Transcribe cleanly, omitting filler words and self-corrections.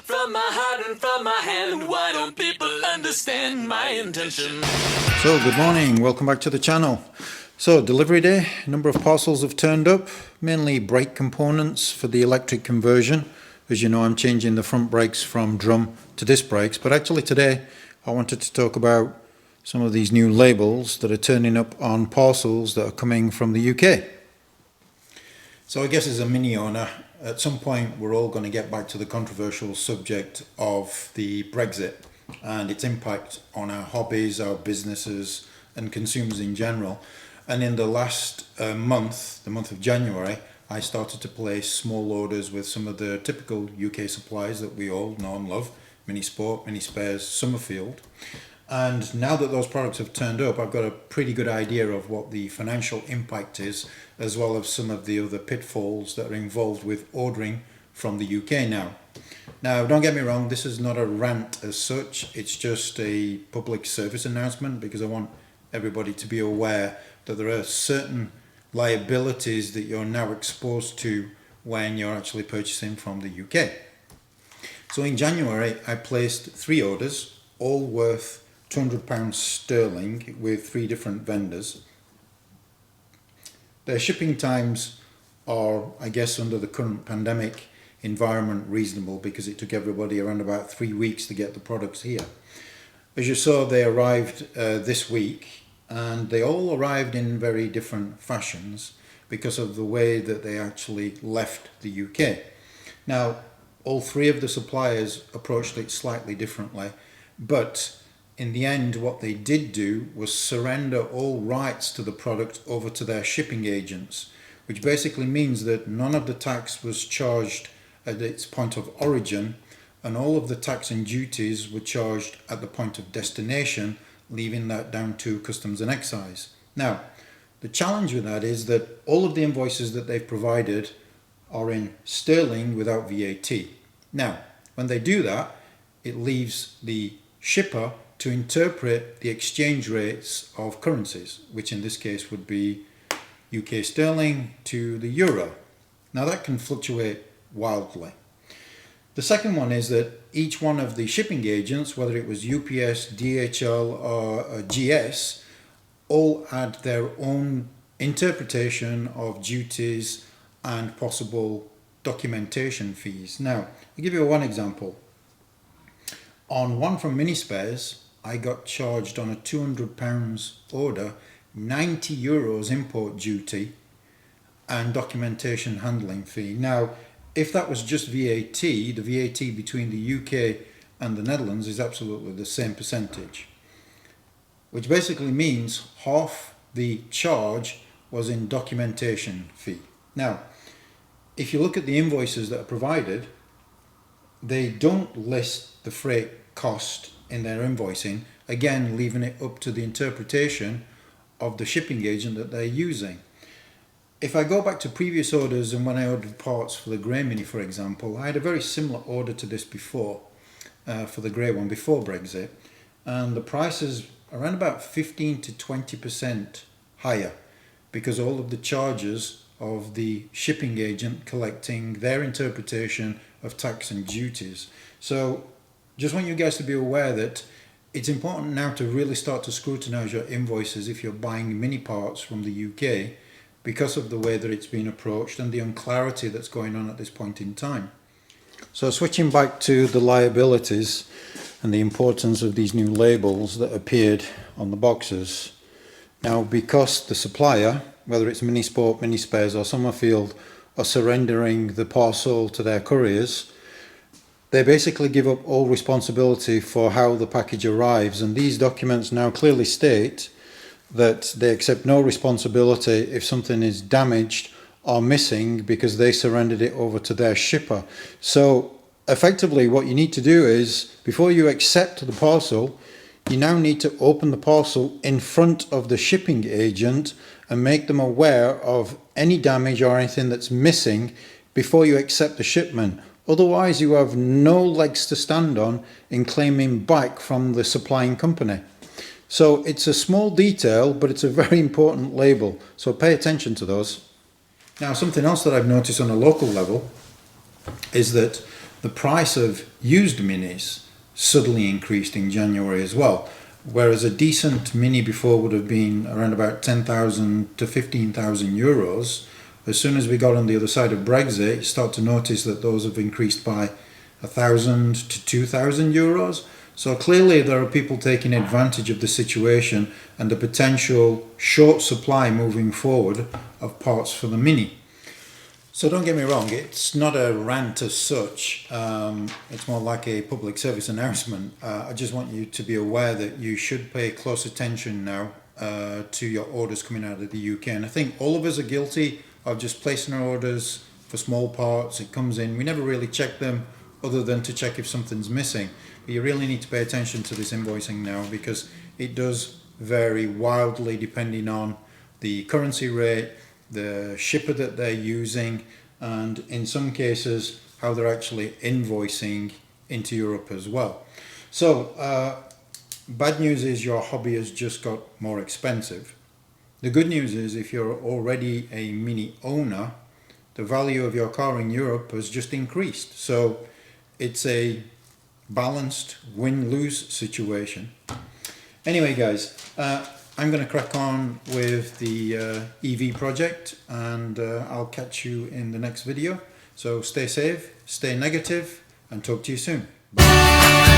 from my heart and from my hand. Why don't people understand my intention? So good morning, welcome back to the channel. So delivery day, a number of parcels have turned up, mainly brake components for the electric conversion. As you know, I'm changing the front brakes from drum to disc brakes, but actually today I wanted to talk about some of these new labels that are turning up on parcels that are coming from the UK. So I guess as a mini owner, at some point we're all going to get back to the controversial subject of the Brexit and its impact on our hobbies, our businesses and consumers in general. And in the last month, the month of January, I started to place small orders with some of the typical UK suppliers that we all know and love, Mini Sport, Mini Spares, Summerfield. And now that those products have turned up, I've got a pretty good idea of what the financial impact is, as well as some of the other pitfalls that are involved with ordering from the UK now. Now, don't get me wrong, this is not a rant as such, it's just a public service announcement because I want everybody to be aware that there are certain liabilities that you're now exposed to when you're actually purchasing from the UK. So in January, I placed 3 orders, all worth £200 sterling with 3 different vendors. Their shipping times are, I guess, under the current pandemic environment reasonable because it took everybody around about 3 weeks to get the products here. As you saw, they arrived this week and they all arrived in very different fashions because of the way that they actually left the UK. Now, all 3 of the suppliers approached it slightly differently, but in the end, what they did do was surrender all rights to the product over to their shipping agents, which basically means that none of the tax was charged at its point of origin and all of the tax and duties were charged at the point of destination, leaving that down to customs and excise. Now, the challenge with that is that all of the invoices that they've provided are in sterling without VAT. Now, when they do that, it leaves the shipper to interpret the exchange rates of currencies, which in this case would be UK sterling to the euro. Now that can fluctuate wildly. The second one is that each one of the shipping agents, whether it was UPS, DHL or GS, all had their own interpretation of duties and possible documentation fees. Now, I'll give you one example. On one from Mini Spares, I got charged on a £200 order, €90 import duty and documentation handling fee. Now, if that was just VAT, the VAT between the UK and the Netherlands is absolutely the same percentage, which basically means half the charge was in documentation fee. Now, if you look at the invoices that are provided, they don't list the freight cost in their invoicing, again leaving it up to the interpretation of the shipping agent that they're using. If I go back to previous orders and when I ordered parts for the grey Mini, for example, I had a very similar order to this before, for the grey one before Brexit, and the price is around about 15 to 20% higher because all of the charges of the shipping agent collecting their interpretation of tax and duties. So just want you guys to be aware that it's important now to really start to scrutinise your invoices if you're buying mini parts from the UK because of the way that it's been approached and the unclarity that's going on at this point in time. So switching back to the liabilities and the importance of these new labels that appeared on the boxes. Now, because the supplier, whether it's Mini Sport, Mini Spares or Summerfield, are surrendering the parcel to their couriers, they basically give up all responsibility for how the package arrives, and these documents now clearly state that they accept no responsibility if something is damaged or missing because they surrendered it over to their shipper. So effectively what you need to do is, before you accept the parcel, you now need to open the parcel in front of the shipping agent and make them aware of any damage or anything that's missing before you accept the shipment. Otherwise, you have no legs to stand on in claiming back from the supplying company. So it's a small detail, but it's a very important label. So pay attention to those. Now, something else that I've noticed on a local level is that the price of used Minis suddenly increased in January as well. Whereas a decent Mini before would have been around about 10,000 to 15,000 euros, as soon as we got on the other side of Brexit, you start to notice that those have increased by 1,000 to 2,000 euros. So clearly there are people taking advantage of the situation and the potential short supply moving forward of parts for the Mini. So don't get me wrong, it's not a rant as such, it's more like a public service announcement. I just want you to be aware that you should pay close attention now to your orders coming out of the UK. And I think all of us are guilty of just placing our orders for small parts. It comes in, we never really check them other than to check if something's missing. But you really need to pay attention to this invoicing now, because it does vary wildly depending on the currency rate, the shipper that they're using, and in some cases how they're actually invoicing into Europe as well. So bad news is your hobby has just got more expensive. The good news is if you're already a Mini owner, the value of your car in Europe has just increased. So it's a balanced win-lose situation. Anyway guys, I'm going to crack on with the EV project, and I'll catch you in the next video. So stay safe, stay negative, and talk to you soon. Bye.